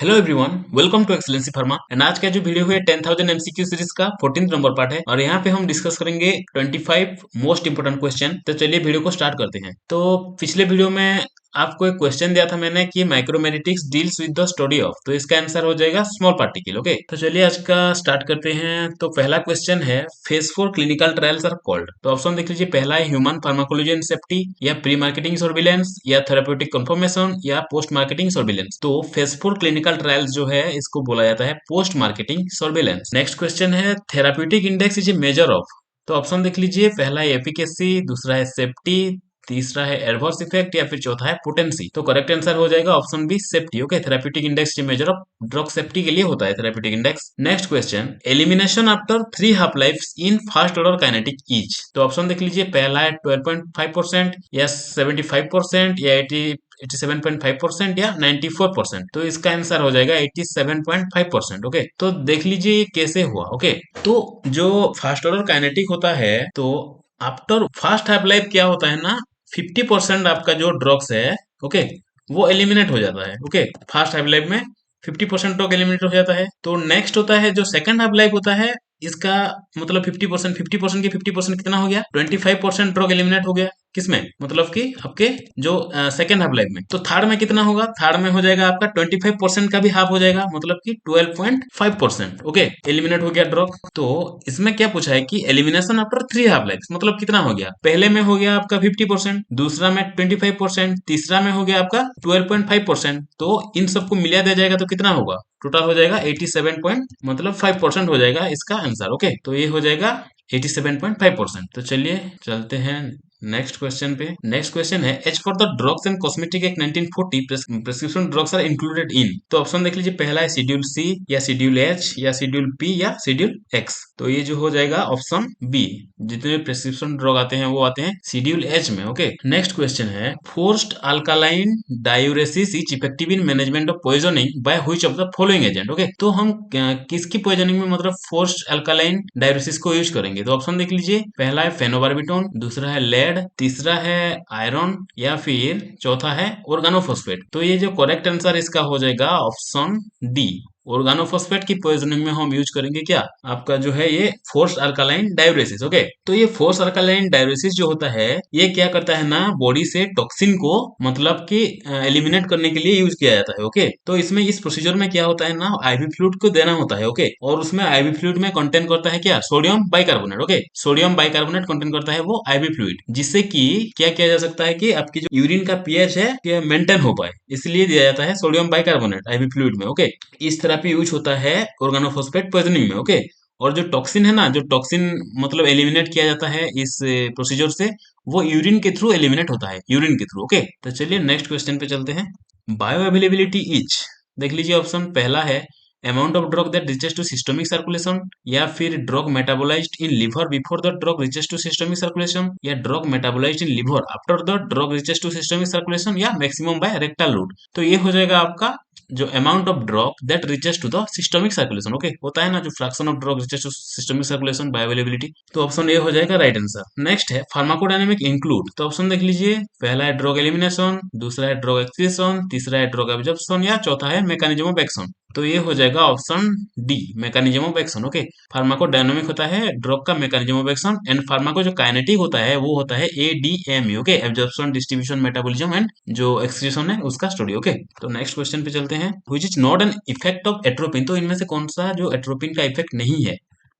Hello everyone, welcome to Excellency Pharma. And आज का जो वीडियो है 10,000 एमसीक्यू सीरीज का 14th नंबर पार्ट है और यहाँ पे हम डिस्कस करेंगे 25 मोस्ट इंपोर्टेंट क्वेश्चन। तो चलिए वीडियो को स्टार्ट करते हैं। तो पिछले वीडियो में आपको एक क्वेश्चन दिया था मैंने कि microeconomics deals with the study of, तो इसका आंसर हो जाएगा स्मॉल पार्टिकल। ओके, तो चलिए आज का स्टार्ट करते हैं। तो पहला क्वेश्चन है phase 4 clinical trials are called. तो ऑप्शन देख लीजिए, पहला है ह्यूमन फार्माकोलॉजी एंड सेफ्टी, या प्री मार्केटिंग सर्विलेंस, या थेराप्यूटिक कंफर्मेशन, या पोस्ट मार्केटिंग सर्विलेंस। तो फेज 4 क्लिनिकल ट्रायल्स जो है इसको बोला जाता है post marketing surveillance. Next question है therapeutic index is a measure of. तो ऑप्शन देख लीजिए, पहला है एफिकेसी, दूसरा है सेफ्टी, तीसरा है एडवर्स इफेक्ट, या फिर चौथा है पोटेंसी। तो करेक्ट आंसर हो जाएगा option B safety. Okay, therapeutic index measure of drug safety के लिए होता है therapeutic index. Next question, elimination after 3 half life in first order kinetic is. तो ऑप्शन देख लीजिए, पहला है 12.5%, या 75%, या 87.5%, या 94%। तो इसका आंसर हो जाएगा 87.5%। ओके, तो देख लीजिए ये कैसे हुआ। ओके, तो जो फास्ट ऑर्डर काइनेटिक होता है, तो आफ्टर फास्ट हाफ लाइफ क्या होता है ना, 50% आपका जो ड्रग्स है, ओके, वो एलिमिनेट हो जाता है। ओके, फास्ट हाफ लाइफ में 50% ड्रग एलिमिनेट हो जाता है। तो नेक्स्ट होता है जो सेकंड हाफ लाइफ होता है, इसका मतलब 50% की 50% कितना हो गया, 25% ड्रग एलिमिनेट हो गया। किसमें, मतलब कि आपके जो सेकंड हाफ लाइफ में। तो थर्ड में कितना होगा, थर्ड में हो जाएगा आपका 25% का भी हाफ हो जाएगा, मतलब कि 12.5%। ओके, एलिमिनेट हो गया ड्रग। तो इसमें क्या पूछा है कि एलिमिनेशन आफ्टर 3 हाफ लाइफ, मतलब कितना हो गया, पहले में हो गया आपका 50%, दूसरा में 25%, तीसरा में हो गया आपका 12.5%। तो इन सबको मिला दिया जाएगा तो कितना होगा, टोटल हो जाएगा 87 पॉइंट मतलब 5% हो जाएगा इसका आंसर। ओके, तो ये हो जाएगा 87.5%। तो चलिए चलते हैं नेक्स्ट क्वेश्चन पे। नेक्स्ट क्वेश्चन है as for the drugs and cosmetic act 1940 prescription drugs are included in. तो ऑप्शन देख लीजिए, पहला है शेड्यूल सी, या शेड्यूल एच, या शेड्यूल पी, या शेड्यूल एक्स। तो ये जो हो जाएगा ऑप्शन बी, जितने प्रेस्क्रिप्शन ड्रग आते हैं वो आते हैं शेड्यूल एच में। ओके, नेक्स्ट क्वेश्चन है forced alkaline diuresis is effective in management of poisoning by which of the following agent. Okay, तो हम किसकी पॉइजनिंग में मतलब फोर्स्ड अल्कालाइन डायूरेसिस को यूज करेंगे। तो ऑप्शन देख लीजिए, पहला है फेनोबार्बिटोन, दूसरा है लेड, तीसरा है आयरन, या फिर चौथा है ऑर्गेनोफॉस्फेट। तो ये जो करेक्ट आंसर इसका हो जाएगा ऑप्शन डी, ऑर्गेनोफॉस्फेट की पॉइजनिंग में हम यूज करेंगे क्या, आपका जो है ये फोर्स अल्कालाइन डायूरेसिस। ओके, तो ये फोर्स अल्कालाइन डायूरेसिस जो होता है ये क्या करता है ना, बॉडी से टॉक्सिन को मतलब कि एलिमिनेट करने के लिए यूज किया जाता है। ओके, तो इसमें इस प्रोसीजर में क्या होता है ना, आईवी फ्लूइड को देना होता है। ओके, और उसमें आईवी फ्लूइड में कंटेन करता है क्या, sodium bicarbonate. Okay, sodium bicarbonate contain करता है वो आईवी फ्लूइड, जिससे कि क्या किया जा सकता है कि आपकी जो यूरिन का पीएच है मेंटेन हो पाए, इसलिए दिया जाता है सोडियम बाइकार्बोनेट आईवी फ्लूइड में। ओके, इस थेरेपी यूज होता है ऑर्गेनोफॉस्फेट पॉइजनिंग में। ओके, और जो टॉक्सिन है ना, जो टॉक्सिन मतलब एलिमिनेट किया जाता है इस प्रोसीजर से, वो यूरिन के थ्रू एलिमिनेट होता है, यूरिन के थ्रू। ओके, तो चलिए नेक्स्ट क्वेश्चन पे चलते हैं। बायो अवेलेबिलिटी इज, देख लीजिए ऑप्शन पहला है amount of drug that reaches to systemic circulation, या फिर drug metabolised in liver before the drug reaches to systemic circulation, या drug metabolised in liver after the drug reaches to systemic circulation, या maximum by rectal route. तो ये हो जाएगा आपका जो amount of drug that reaches to the systemic circulation. Okay, होता है ना जो fraction of drug reaches to systemic circulation bye availability. तो ऑप्शन ए हो जाएगा राइट आंसर। नेक्स्ट है फार्माकोडायनेमिक इंक्लूड। तो ऑप्शन देख लीजिए, पहला है ड्रग एलिमिनेशन, दूसरा है ड्रग एक्सक्रीशन, तीसरा है ड्रग एब्जॉर्प्शन, या चौथा है मैकेनिज्म ऑफ एक्शन। तो ये हो जाएगा option D, mechanism of action. Okay, pharmacodynamic होता है ड्रग का mechanism of action, and pharmaco जो काइनेटिक होता है वो होता है ADME. Okay, absorption, distribution, metabolism and जो एक्सक्रीशन है उसका स्टडी। ओके, तो नेक्स्ट क्वेश्चन पे चलते हैं। Which is not an effect of atropine. तो इनमें से कौन सा जो एट्रोपिन का इफेक्ट नहीं है।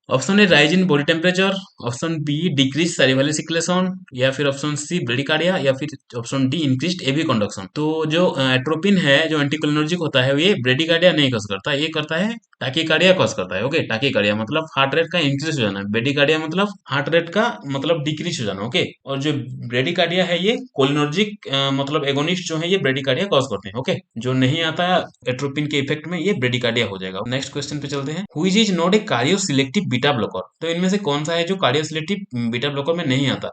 Option A rise in body temperature, option be decrease cerebral circulation, या फिर ऑप्शन सी ब्रेडिकार्डिया, या फिर ऑप्शन डी इंक्रीज्ड एवी कंडक्शन। तो जो एट्रोपिन है जो एंटीकोलिनर्जिक होता है ये ब्रेडिकार्डिया नहीं कॉज करता, ये करता है टाकीकार्डिया कॉज करता है। ओके, टाकीकार्डिया मतलब हार्ट रेट का इंक्रीज हो जाना, ब्रेडिकार्डिया मतलब हार्ट रेट का मतलब डिक्रीज हो जाना। ओके, और जो ब्रेडिकार्डिया है ये कोलिनर्जिक मतलब एगोनिस्ट जो है ये ब्रेडिकार्डिया कॉज करते हैं। ओके, जो नहीं आता एट्रोपिन के इफेक्ट में ये ब्रेडिकार्डिया हो जाएगा। नेक्स्ट क्वेश्चन पे चलते हैं। Which is not a cardioselective beta blocker. तो इनमें से कौन सा है जो कार्डियोसिलेक्टिव बीटा ब्लॉकर में नहीं आता।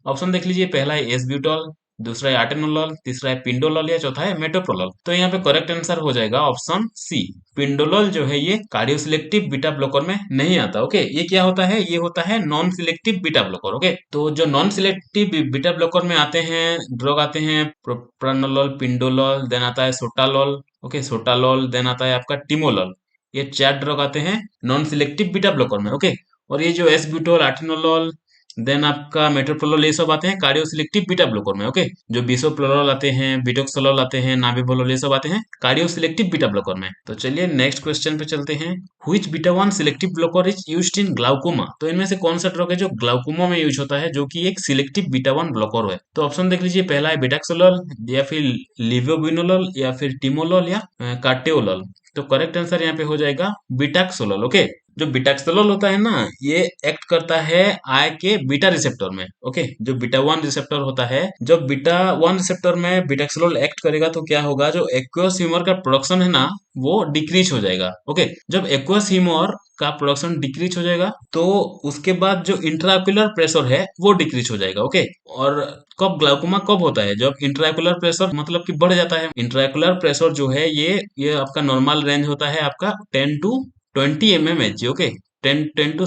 ऑप्शन देख लीजिए, पहला है एसब्यूटॉल, दूसरा है आटेनोलॉल, तीसरा है पिंडोलॉल, या चौथा है मेटोप्रोलॉल। तो यहाँ पे करेक्ट आंसर हो जाएगा ऑप्शन सी, पिंडोलॉल जो है ये कार्डियोसिलेक्टिव बीटा ब्लॉकर में नहीं आता। ओके, ये क्या होता है, ये होता है non selective beta blocker. Okay, तो जो नॉन सिलेक्टिव बीटा ब्लॉकर में आते हैं ड्रग आते हैं प्रोप्रानोलॉल, पिंडोलॉल, देन आता है सोटालॉल, ओके, सोटालॉल, देन आता है आपका टिमोलॉल। ये 4 ड्रग आते हैं नॉन सिलेक्टिव बीटा ब्लॉकर में। ओके, और ये जो एस ब्यूटोल, आठिनोलॉल, देन आपका मेट्रोप्रोलोल, ये सब आते हैं कार्डियो सिलेक्टिव बीटा ब्लॉकर में। ओके, जो बिसोप्रोलोल आते हैं, बिटोक्सोलॉल आते हैं, नाबिभोलोल, ये सब आते हैं कार्डियो सिलेक्टिव बीटा ब्लॉकर में। तो चलिए नेक्स्ट क्वेश्चन पे चलते हैं। Which beta 1 selective blocker is used in glaucoma? तो इनमें से कौन सा ड्रग है जो ग्लाउकोमा में यूज होता है, जो कि एक सिलेक्टिव बीटा 1 ब्लॉकर है? तो ऑप्शन देख लीजिए, पहला है बिटाक्सोलॉल, या फिर लिवोबिनोलॉल, या फिर टिमोलॉल, या कार्टेओलॉल। तो करेक्ट आंसर यहाँ पे हो जाएगा बिटाक्सोलॉल। ओके, जो बिटाक्सोलॉल होता है ना, ये एक्ट करता है आई के बीटा रिसेप्टर में। ओके, जो बीटा 1 रिसेप्टर होता है, जब बीटा 1 रिसेप्टर में बिटाक्सोलॉल एक्ट करेगा तो क्या होगा, जो एक्वस ह्यूमर का प्रोडक्शन है ना, वो डिक्रीज हो जाएगा। ओके, जब एक्वस ह्यूमर का प्रोडक्शन डिक्रीज हो जाएगा तो उसके बाद जो इंट्राक्युलर प्रेशर है वो डिक्रीज हो जाएगा। ओके, और कब ग्लाउकोमा कब होता है, जब इंट्राक्युलर प्रेशर मतलब कि बढ़ जाता है। इंट्राक्युलर प्रेशर जो है ये आपका नॉर्मल रेंज होता है आपका 10 to 20 mmHg। Okay, 10 to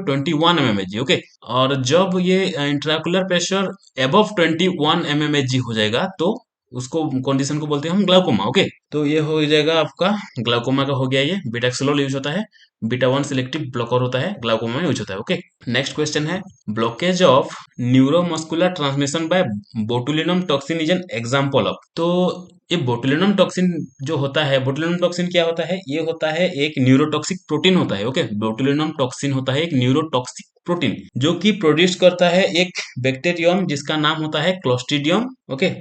21 mmHg। Okay, और जब ये इंट्राक्युलर प्रेशर अबव 21 mmHg हो जाएगा तो उसको कंडीशन को बोलते हैं हम ग्लाउकोमा। ओके, तो ये हो जाएगा आपका ग्लाउकोमा का हो गया। ये बिटाक्सोलॉल यूज होता है, बीटा 1 सिलेक्टिव ब्लॉकर होता है, ग्लाउकोमा में यूज होता है। ओके, नेक्स्ट क्वेश्चन है, blockage of neuromuscular transmission by botulinum toxin is an example of. तो ये बोटुलिनम टॉक्सिन जो होता है, बोटुलिनम टॉक्सिन क्या होता है, ये होता है एक न्यूरोटॉक्सिक प्रोटीन होता है। ओके, बोटुलिनम टॉक्सिन होता है एक न्यूरोटॉक्सिक प्रोटीन जो कि प्रोड्यूस करता है एक बैक्टीरियम जिसका नाम होता है क्लोस्ट्रीडियम। ओके,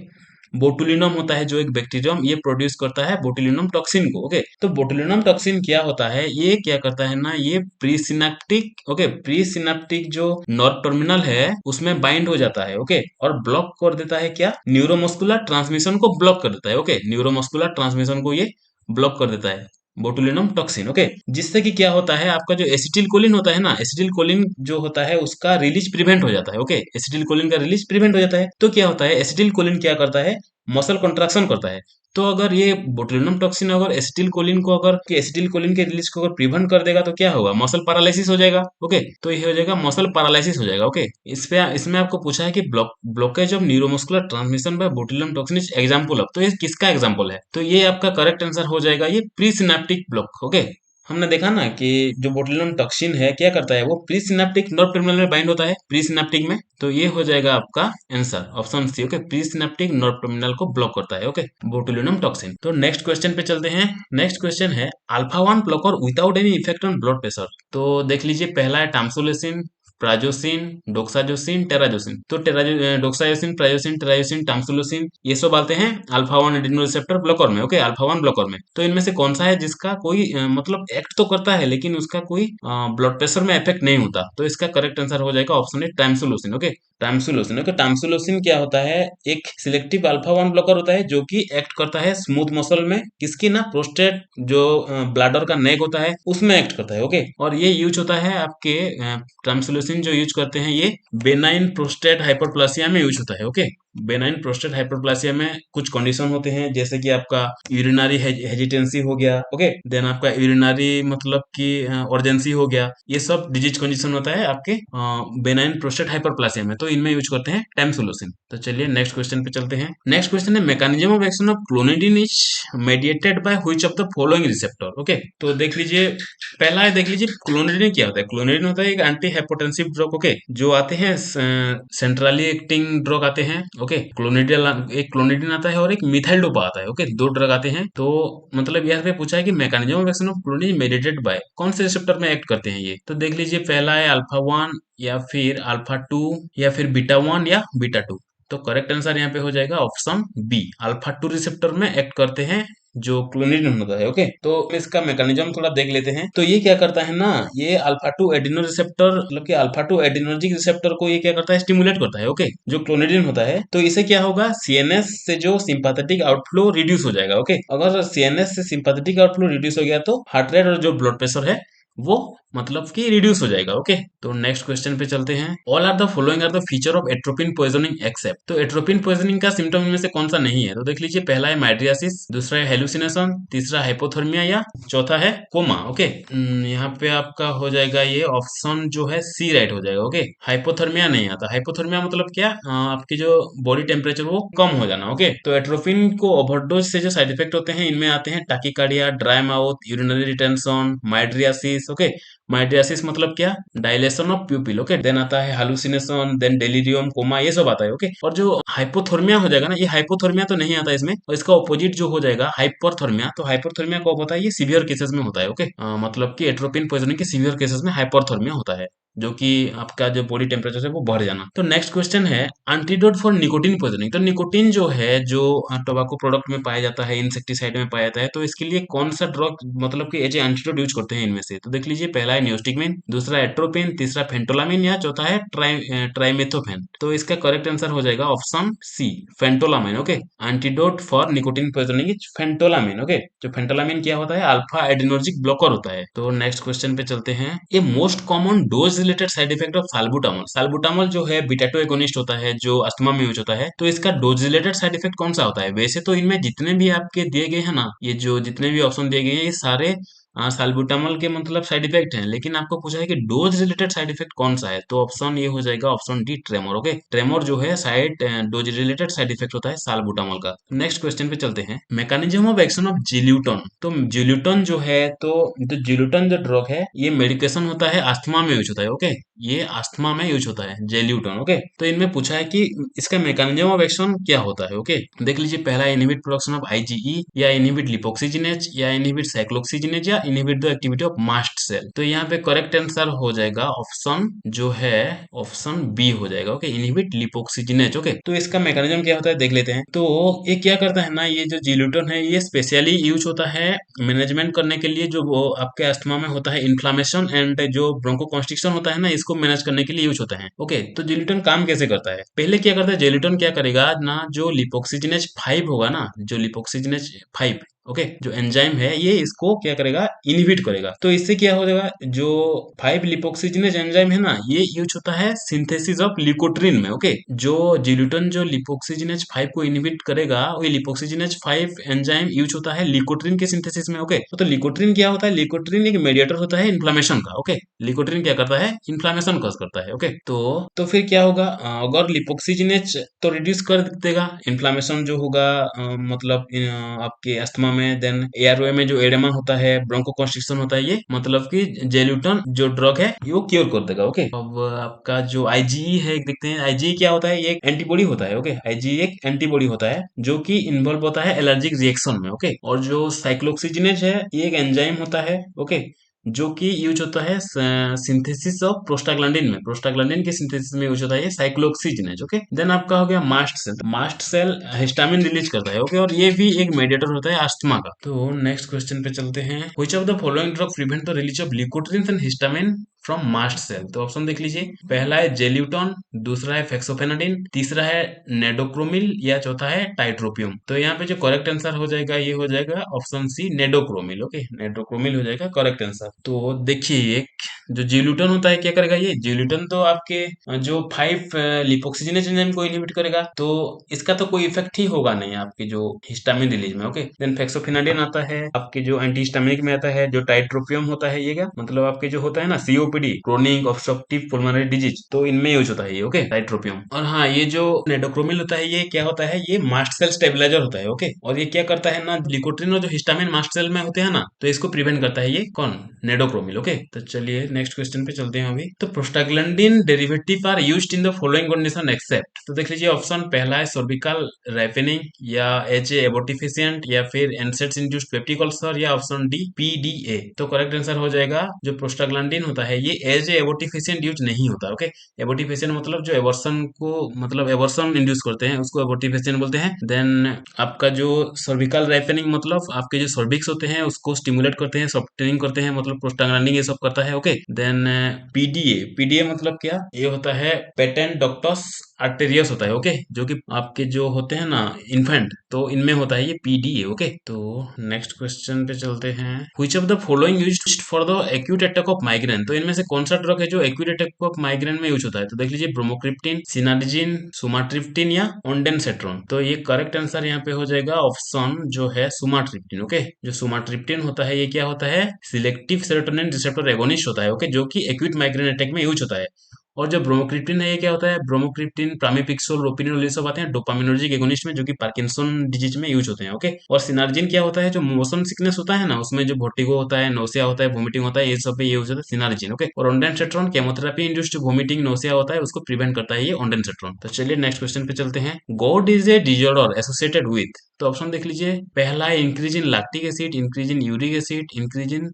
बोटुलिनम होता है जो एक बैक्टीरियम, ये प्रोड्यूस करता है बोटुलिनम टॉक्सिन को। ओके, तो बोटुलिनम टॉक्सिन क्या होता है, ये क्या करता है ना, ये pre synaptic, okay, pre synaptic जो नर्व टर्मिनल है उसमें बाइंड हो जाता है। ओके, और ब्लॉक कर देता है क्या, न्यूरोमस्कुलर ट्रांसमिशन को ब्लॉक कर देता है। ओके, न्यूरोमस्कुलर ट्रांसमिशन को ये ब्लॉक कर देता है बोटुलिनम टॉक्सिन। ओके, जिससे कि क्या होता है, आपका जो एसिटिल कोलिन होता है ना, एसिटिल कोलिन जो होता है उसका रिलीज प्रिवेंट हो जाता है। ओके, एसिटिल कोलिन का रिलीज प्रिवेंट हो जाता है। तो क्या होता है, एसिटिल कोलिन क्या करता है, मसल कॉन्ट्रैक्शन करता है। तो अगर ये बोटुलिनम टॉक्सिन अगर एसिटिल कोलिन को अगर कि एसिटिल कोलिन के रिलीज को अगर प्रिवेंट कर देगा तो क्या होगा, मसल पैरालिसिस हो जाएगा। ओके, तो ये हो जाएगा मसल पैरालिसिस हो जाएगा। ओके, इसमें आपको पूछा है कि blockage of neuromuscular transmission by botulinum toxin is example of, तो ये किसका एग्जांपल है, तो ये आपका करेक्ट आंसर हो जाएगा ये प्री सिनेप्टिक ब्लॉक। ओके, हमने देखा ना कि जो बोटुलिनम टॉक्सिन है क्या करता है, वो प्री सिनेप्टिक नर्व टर्मिनल में बाइंड होता है, प्री सिनेप्टिक में। तो ये हो जाएगा आपका answer option C. Okay, presynaptic nerve terminal को ब्लॉक करता है। Okay, botulinum toxin. तो नेक्स्ट क्वेश्चन पे चलते हैं। नेक्स्ट क्वेश्चन है, alpha 1 blocker without any effect on blood pressure. तो देख लीजिए, पहला है टामसुलोसिन, प्राजोसिन, डोक्साजोसिन, टेराजोसिन। तो डोक्साजोसिन, प्राजोसिन, टेराजोसिन, टामसुलोसिन, ये सब आते हैं अल्फा 1 एडिनो रिसेप्टर ब्लॉकर में। ओके, अल्फा 1 ब्लॉकर में। तो इनमें से कौन सा है जिसका कोई मतलब एक्ट तो करता है लेकिन उसका कोई ब्लड प्रेशर में इफेक्ट नहीं होता? तो इसका करेक्ट आंसर हो जाएगा ऑप्शन है टामसुलोसिन। ओके, टामसुलोसिन। ओके, टामसुलोसिन क्या होता है, एक सिलेक्टिव अल्फा 1 ब्लॉकर होता है जो कि एक्ट करता है स्मूथ मसल में, किसकी ना, प्रोस्टेट जो ब्लाडर का नेक होता है उसमें एक्ट करता है। ओके, और ये यूज होता है आपके टामसुलोसिन जो यूज करते हैं ये बेनाइन प्रोस्टेट हाइपरप्लासिया में यूज होता है। ओके, बेनाइन प्रोस्टेट हाइपरप्लासिया में कुछ कंडीशन होते हैं जैसे कि आपका यूरिनरी हेजिटेंसी हो गया। ओके, देन आपका यूरिनरी मतलब कि अर्जेंसी हो गया, ये सब डिजीज कंडीशन होता है आपके बेनाइन प्रोस्टेट हाइपरप्लासिया में, तो इनमें यूज करते हैं टामसुलोसिन। तो चलिए नेक्स्ट क्वेश्चन पे चलते हैं। नेक्स्ट क्वेश्चन है, mechanism of action of clonidine is mediated by which of the following receptor. Okay, तो देख लीजिए, पहला है, देख लीजिए क्लोनिडिन क्या होता है। क्लोनिडिन होता है एक एंटी हाइपोटेंसिव ड्रग। ओके, जो आते हैं सेंट्रली एक्टिंग ड्रग आते हैं। ओके, एक क्लोनिडिन आता है और एक मिथाइल डोपा आता है। ओके, दो ड्रग आते हैं। तो मतलब यहाँ पे पूछा है कि mechanism of action of clonidine mediated bye, कौन से रिसेप्टर में एक्ट करते हैं ये? तो देख लीजिए, पहला है अल्फा 1, या फिर अल्फा 2, या फिर बीटा 1 या बीटा 2। तो करेक्ट आंसर यहाँ पे हो जाएगा ऑप्शन बी, अल्फा 2 रिसेप्टर में एक्ट करते हैं जो क्लोनिडिन होता है। ओके, तो इसका मैकेनिज्म थोड़ा देख लेते हैं। तो ये क्या करता है ना, ये अल्फा 2 एडिनो रिसेप्टर मतलब कि अल्फा 2 एडिनर्जिक रिसेप्टर को ये क्या करता है, स्टिमुलेट करता है। ओके, जो क्लोनिडिन होता है, तो इसे क्या होगा, सीएनएस से जो सिंपैथेटिक आउटफ्लो रिड्यूस हो जाएगा। ओके, अगर सीएनएस से सिंपैथेटिक आउटफ्लो रिड्यूस हो गया तो हार्ट रेट और जो ब्लड प्रेशर है वो मतलब कि रिड्यूस हो जाएगा। ओके, तो नेक्स्ट क्वेश्चन पे चलते हैं। All are the following are the feature of atropine poisoning except. तो एट्रोपिन पॉइजनिंग का सिम्टम इनमें से कौन सा नहीं है? तो देख लीजिए, पहला है माइड्रियासिस, दूसरा है हेलुसिनेशन, तीसरा हाइपोथर्मिया या चौथा है कोमा। ओके, यहाँ पे आपका हो जाएगा ये ऑप्शन जो है सी राइट हो जाएगा। ओके, हाइपोथर्मिया नहीं आता। हाइपोथर्मिया मतलब क्या? आपकी जो बॉडी टेम्परेचर वो कम हो जाना। ओके, तो एट्रोपिन को ओवरडोज से जो साइड इफेक्ट होते हैं इनमें आते हैं tachycardia, dry mouth, urinary retention, mydriasis. Okay, mydriasis मतलब क्या? Dilation of pupil. Okay, then आता है हालुसिनेशन, देन डेलीरियम, कोमा, ये सब आता है। ओके, और जो हाइपोथर्मिया हो जाएगा ना, ये हाइपोथर्मिया तो नहीं आता इसमें, और इसका ऑपोजिट जो हो जाएगा हाइपरथर्मिया। तो हाइपरथर्मिया कब होता है? ये सीवियर केसेस में होता है। ओके, मतलब कि एट्रोपिन पॉइजनिंग के सीवियर केसेस में हाइपरथर्मिया होता है, जो कि आपका जो बॉडी टेम्परेचर है वो बढ़ जाना। तो नेक्स्ट क्वेश्चन है एंटीडोट फॉर निकोटिन पॉइजनिंग। तो निकोटिन जो है, जो टोबैको प्रोडक्ट में पाया जाता है, इंसेक्टिसाइड में पाया जाता है, तो इसके लिए कौन सा ड्रग मतलब कि एज ए एंटीडोट यूज करते हैं इनमें से? तो देख लीजिए, पहला है नियोस्टिकमिन, दूसरा एट्रोपिन, तीसरा फेंटोलामिन या चौथा है ट्राइमेथोफेन। तो इसका करेक्ट आंसर हो जाएगा option C, phentolamine. Okay, antidote for nicotine poisoning is phentolamine. Okay, जो फेंटोलामिन क्या होता है? अल्फा एडिनर्जिक ब्लॉकर होता है। तो नेक्स्ट क्वेश्चन पे चलते हैं। ये most common dose related side effect of salbutamol. Salbutamol जो है बीटा 2 एगोनिस्ट होता है, जो अस्थमा में यूज होता है। तो इसका डोज रिलेटेड साइड इफेक्ट कौन सा होता है? वैसे तो इनमें जितने भी आपके दिए गए हैं ना, ये जो जितने भी ऑप्शन दिए गए हैं, ये सारे साल्बुटामॉल के मतलब साइड इफेक्ट हैं, लेकिन आपको पूछा है कि डोज रिलेटेड साइड इफेक्ट कौन सा है, तो ऑप्शन ये हो जाएगा option D, tremor. Okay, tremor जो है side dose related side effect होता है साल्बुटामॉल का। नेक्स्ट क्वेश्चन पे चलते हैं। Mechanism of action of zileuton. तो जिल्यूटन जो है, तो जिल्यूटन जो ड्रग है, ये मेडिकेशन होता है, अस्थमा में यूज होता है। ओके, ये अस्थमा में यूज होता है जेल्यूटन। ओके, तो इनमें पूछा है कि इसका मैकेनिज्म ऑफ एक्शन क्या होता है। ओके, देख लीजिए, पहला इनहिबिट प्रोडक्शन ऑफ आईजीई, या इनहिबिट लिपोक्सिजिनेज, या इनहिबिट साइक्लोक्सिजिनेज, या inhibit the activity of mast cell. तो यहाँ पे करेक्ट आंसर हो जाएगा ऑप्शन जो है ऑप्शन बी हो जाएगा। Okay, inhibit लिपोक्सिजिनेज। ओके, तो इसका मैकेनिज्म क्या होता है देख लेते हैं। तो ये क्या करता है ना, ये जो जिल्यूटन है, ये स्पेशली यूज होता है मैनेजमेंट करने के लिए, जो वो आपके अस्थमा में होता है इन्फ्लामेशन एंड जो ब्रोंकोकॉन्स्ट्रिक्शन होता है ना, इसको मैनेज करने के लिए यूज होता है। ओके, तो जिल्यूटन काम कैसे करता है? पहले क्या करता है, जिल्यूटन क्या करेगा ना, जो लिपोक्सिजिनेज 5 होगा ना, जो लिपोक्सिजिनेज 5, ओके, जो एंजाइम है, ये इसको क्या करेगा, इनहिबिट करेगा। तो इससे क्या हो जाएगा, जो 5 लिपोक्सिजिनेज एंजाइम है ना, ये यूज होता है सिंथेसिस ऑफ लिकोट्रिन में। ओके, जो जिल्यूटन जो लिपोक्सिजिनेज 5 को इनहिबिट करेगा, वो लिपोक्सिजिनेज 5 एंजाइम यूज होता है लिकोट्रिन के सिंथेसिस में। ओके, तो लिकोट्रिन क्या होता है? लिकोट्रिन एक मेडिएटर होता है इन्फ्लामेशन का। ओके, लिकोट्रिन क्या करता है? इन्फ्लामेशन कॉज करता है। ओके, तो फिर क्या होगा, अगर लिपोक्सिजिनेज तो रिड्यूस कर देगा इन्फ्लामेशन जो होगा, मतलब आपके अस्थमा में, देन एआरओए में जो एडेमा होता है, ब्रोंकोकॉन्स्ट्रिक्शन होता है, ये मतलब कि जेल्यूटन जो ड्रग है ये वो क्योर कर देगा। ओके, अब आपका जो आईजीई है, देखते हैं आईजीई क्या होता है। ये एक एंटीबॉडी होता है। ओके, आईजीई एक एंटीबॉडी होता है जो कि इन्वॉल्व होता है एलर्जिक रिएक्शन में। ओके, और जो साइक्लोक्सिजिनेज है, ये एक एंजाइम होता है। ओके, जो कि यूज होता है सिंथेसिस ऑफ प्रोस्टाग्लैंडिन में, प्रोस्टाग्लैंडिन के सिंथेसिस में यूज होता है ये साइक्लोक्सिजिनेज। ओके, देन आपका हो गया mast cell. Mast cell histamine release करता है। ओके, और ये भी एक मेडिएटर होता है अस्थमा का। तो नेक्स्ट क्वेश्चन पे चलते हैं। Which of the following drug prevent the release of leukotrienes and histamine from mast cell? तो ऑप्शन देख लीजिए, पहला है जेल्यूटन, दूसरा है फेक्सोफेनाडिन, तीसरा है नेडोक्रोमिल, या चौथा है टाइट्रोपियम। तो यहाँ पे जो करेक्ट आंसर हो जाएगा, ये हो जाएगा ऑप्शन सी, नेडोक्रोमिल। ओके, नेडोक्रोमिल हो जाएगा करेक्ट आंसर। तो देखिए, एक जो जिल्यूटन होता है क्या करेगा, ये जिल्यूटन तो आपके जो 5 लिपोक्सिजिनेज एंजाइम को इनहिबिट करेगा, तो इसका तो कोई इफेक्ट ही होगा नहीं आपके जो हिस्टामिन रिलीज में। ओके, देन फेक्सोफिनाडिन आता है आपके जो एंटी हिस्टामिनिक में आता है, जो टाइट्रोपियम होता है, ये क्या मतलब आपके जो होता है ना सीओपीडी, क्रोनिक ऑब्स्ट्रक्टिव पुल्मोनरी डिजीज, तो इनमें यूज होता है ये। ओके, टाइट्रोपियम। और हाँ, ये जो नेडोक्रोमिल होता है, ये क्या होता है, ये मास्ट सेल स्टेबलाइजर होता है। ओके, और ये क्या करता है ना, लिकोट्रिन और जो हिस्टामिन मास्ट सेल में होते हैं ना, तो इसको प्रिवेंट करता है ये कौन, नेडोक्रोमिल। ओके, तो चलिए नेक्स्ट क्वेश्चन पे चलते हैं अभी। तो prostaglandin derivative are used in the following condition except. तो देख लीजिए, ऑप्शन पहला है सर्विकल रैपेनिंग, या एचए एबोर्टिफिशिएंट, या फिर एनसेड्स इंड्यूस्ड पेप्टिक अल्सर, या ऑप्शन डी पीडीए। तो करेक्ट आंसर हो जाएगा, जो प्रोस्टाग्लैंडिन होता है ये एज ए एबोर्टिफिशिएंट यूज नहीं होता। ओके, एबोर्टिफिशिएंट मतलब जो एवर्सन को मतलब एवर्सन इंड्यूस करते हैं, उसको एबोर्टिफिशिएंट बोलते हैं। देन आपका जो सर्विकल रैपेनिंग मतलब आपके जो सर्विक्स होते हैं उसको स्टिमुलेट करते हैं, सॉफ्टनिंग करते हैं, मतलब प्रोस्टाग्लैंडिन ये सब करता है। ओके, देन पीडीए, पीडीए मतलब क्या, ये होता है पेटेंट डक्टस आर्टेरियस होता है, ओके, जो कि आपके जो होते हैं ना इन्फेंट, तो इनमें होता है ये पीडीए, ओके। तो नेक्स्ट क्वेश्चन पे चलते हैं। Which of the following used for the acute attack of migraine? तो इनमें से कौन सा ड्रग है जो एक्यूट अटैक ऑफ माइग्रेन में यूज होता है? तो देख लीजिए, ब्रोमोक्रिप्टिन, सिनारिजिन, सुमाट्रिप्टिन या ओंडेनसेट्रॉन। तो ये करेक्ट आंसर यहाँ पे हो जाएगा ऑप्शन जो है सुमाट्रिप्टिन, ओके। जो सुमाट्रिप्टिन होता है ये क्या होता है? सिलेक्टिव सेरोटोनिन रिसेप्टर एगोनिस्ट होता है, ओके, जो कि एक्यूट माइग्रेन अटैक में यूज होता है। और जो ब्रोमोक्रिप्टिन है ये क्या होता है? ब्रोमोक्रिप्टिन, प्रामिपिक्सोल, रोपिनिल, ये सब आते हैं डोपामिनर्जिक एगोनिस्ट में, जो कि पार्किंसन डिजीज में यूज होते हैं, ओके। और सिनार्जिन क्या होता है? जो मोशन सिकनेस होता है ना, उसमें जो वर्टिगो होता है, नोसिया होता है, वोमिटिंग होता है, ये सब पे ये यूज होता है सिनार्जिन, ओके। और ओंडेनसेट्रॉन केमोथेरेपी इंड्यूस्ड वोमिटिंग, नोसिया होता है, उसको प्रिवेंट करता है ये ओंडेनसेट्रॉन। तो चलिए नेक्स्ट क्वेश्चन पे चलते हैं। Gout is a disorder associated with? तो ऑप्शन देख लीजिए, पहला है increase in lactic acid, increase in uric acid, increase in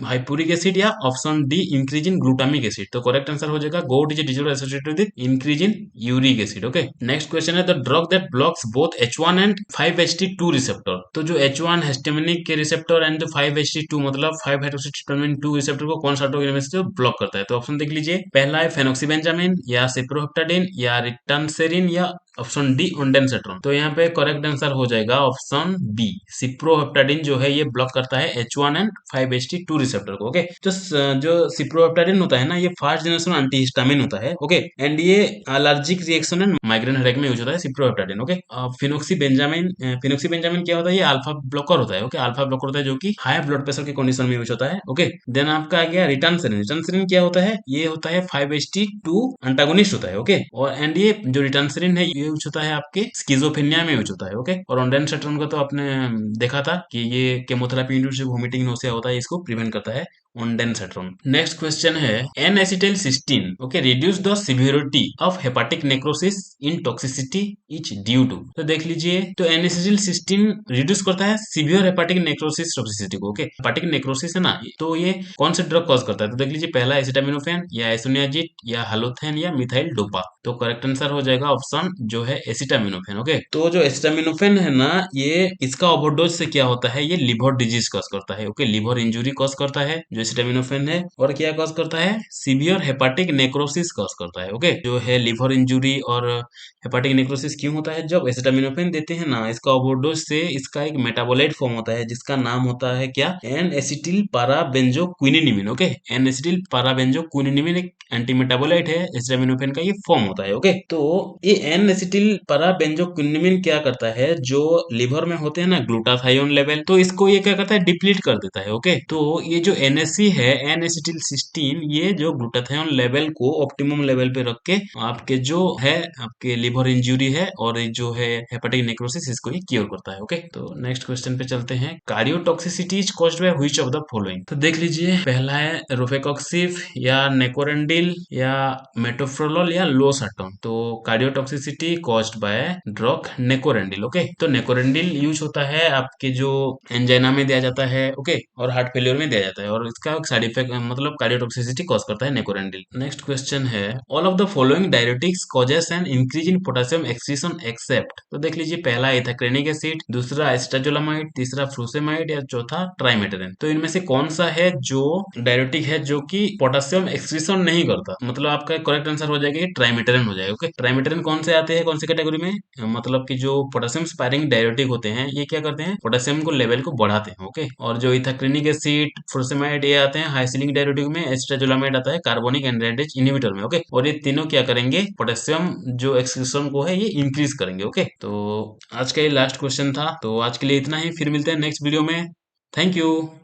hippuric acid, या option D increase in glutamic acid. तो करेक्ट आंसर हो जाएगा gout is a disease associated with increase in uric acid, okay. Next question है the drug that blocks both H1 and 5-HT2 receptor. तो जो H1 histaminic के receptor and जो 5-HT2 मतलब 5-हाइड्रोक्सीहिस्टामिन 2 receptor को कौन सा ड्रग इनमें से ब्लॉक करता है? तो ऑप्शन देख लीजिए, पहला है फेनोक्सीबेंजामिन, या सिप्रोहेप्टाडिन, या रिटर्नसेरिन, या ऑप्शन डी ओंडेनसेट्रॉन। तो यहाँ पे करेक्ट आंसर हो जाएगा ऑप्शन बी, सिप्रोहेप्टाडिन जो है ये ब्लॉक करता है H1 एंड 5-HT2 रिसेप्टर को, ओके। जो सिप्रोहेप्टाडिन होता है ना, ये फर्स्ट जनरेशन एंटीहिस्टामिन होता है, ओके। एंड ये allergic reaction and migraine headache में यूज होता है सिप्रोहेप्टाडिन, ओके। फिनोक्सीबेंजामिन क्या होता है? ये अल्फा ब्लॉकर होता है, ओके। अल्फा ब्लॉकर होता है जो कि हाई ब्लड प्रेशर के कंडीशन में यूज होता है, ओके। देन आपका आ गया रिटर्नसेरिन। रिटर्नसेरिन क्या होता है? ये होता है 5-HT2 अंटागोनिस्ट होता है, ओके। और एंड ये जो रिटर्नसेरिन है ये यूज होता है आपके स्किजोफ्रेनिया में यूज होता है, ओके। और ओंडेनसेट्रॉन को तो आपने देखा था कि ये केमोथेरेपी इंड्यूस्ड वोमिटिंग नोसिया होता है, इसको प्रिवेंट करता है ओंडेनसेट्रॉन। नेक्स्ट क्वेश्चन है N acetyl cysteine, okay, reduce the severity of hepatic necrosis in toxicity each due to. तो देख लीजिए, तो एन एसिटाइल सिस्टीन रिड्यूस करता है सीवियर हेपाटिक नेक्रोसिस टॉक्सिसिटी को, ओके। हेपाटिक नेक्रोसिस है ना, तो ये कौन से ड्रग कॉज करता है? तो देख लीजिए, पहला एसिटामिनोफेन, या एसोनियाजिट, या हालोथेन, या मिथाइल डोपा। तो करेक्ट आंसर हो जाएगा ऑप्शन जो है एसिटामिनोफेन, ओके। तो जो एसिटामिनोफेन है ना, ये इसका ओवरडोज से क्या होता है? ये लिवर डिजीज कॉज करता है, ओके। लिवर इंजुरी कॉज करता है जो एसिटामिनोफेन है, और क्या कॉज करता है? सीवियर हेपाटिक नेक्रोसिस कॉज करता है, ओके। जो है लिवर इंजुरी और हेपाटिक नेक्रोसिस क्यों होता है? जब एसिटामिनोफेन देते हैं ना, इसका ओवरडोज से इसका एक मेटाबोलाइट फॉर्म होता है जिसका नाम होता है क्या? N acetyl parabenzoquinoneimine, okay. N acetyl parabenzoquinoneimine एक एंटी मेटाबोलाइट है एसिटामिनोफेन का, ये फॉर्म होता है, ओके। तो ये एन एसिटिल पाराबेंजोक्विनिनिमिन क्या करता है? जो लिवर में होते हैं ना ग्लूटाथायोन लेवल, तो इसको ये क्या करता है? डिप्लीट कर देता है, ओके। तो ये जो एनएससी है, एन एसिटिल सिस्टीन, ये जो ग्लूटाथायोन लेवल को ऑप्टिमम लेवल पे रख के आपके जो है आपके लिवर इंजुरी है और ये जो है हेपेटिक नेक्रोसिस, इसको ये क्योर करता है, ओके। तो नेक्स्ट क्वेश्चन पे चलते हैं। Cardiotoxicity is caused by which of the following? तो देख लीजिए, पहला है रोफेकॉक्सिफ, या नेकोरेंडिल, या मेटोफ्रोलोल, या लोसाटोन। तो cardiotoxicity caused by drug nicorandil, okay. तो नेकोरेंडिल यूज होता है आपके जो एंजाइना में दिया जाता है, ओके, और हार्ट फेलियर में दिया जाता है, और इसका साइड इफेक्ट मतलब कार्डियोटॉक्सिसिटी कॉज करता है नेकोरेंडिल। नेक्स्ट क्वेश्चन है all of the following diuretics causes an increase in potassium excretion except. तो देख लीजिए, पहला इथाक्रेनिक एसिड, दूसरा एस्टाजोलामाइड, तीसरा फ्रूसेमाइड, या चौथा ट्राइमेटेरिन। तो इनमें से कौन सा है जो डायरेटिक है जो कि पोटेशियम एक्सक्रीशन नहीं करता? मतलब आपका करेक्ट आंसर हो जाएगा ट्राइमेटेरिन हो जाएगा, ओके। ट्राइमेटेरिन कौन से आते हैं, कौन सी कैटेगरी में? मतलब कि जो पोटेशियम स्पायरिंग डायरेटिक होते हैं, ये क्या करते हैं? पोटेशियम को लेवल को बढ़ाते हैं, ओके। और जो इथाक्रेनिक एसिड, फुरसेमाइड, ये आते हैं हाई सीलिंग डायरेटिक में। एस्ट्राजोलामाइड आता है कार्बोनिक एनहाइड्रेज इनहिबिटर में, ओके। और ये तीनों क्या करेंगे? पोटेशियम जो एक्सक्रीशन को है ये इंक्रीज करेंगे, ओके। तो आज का ये लास्ट क्वेश्चन था, तो आज के लिए इतना ही, फिर मिलते हैं नेक्स्ट वीडियो में। Thank you.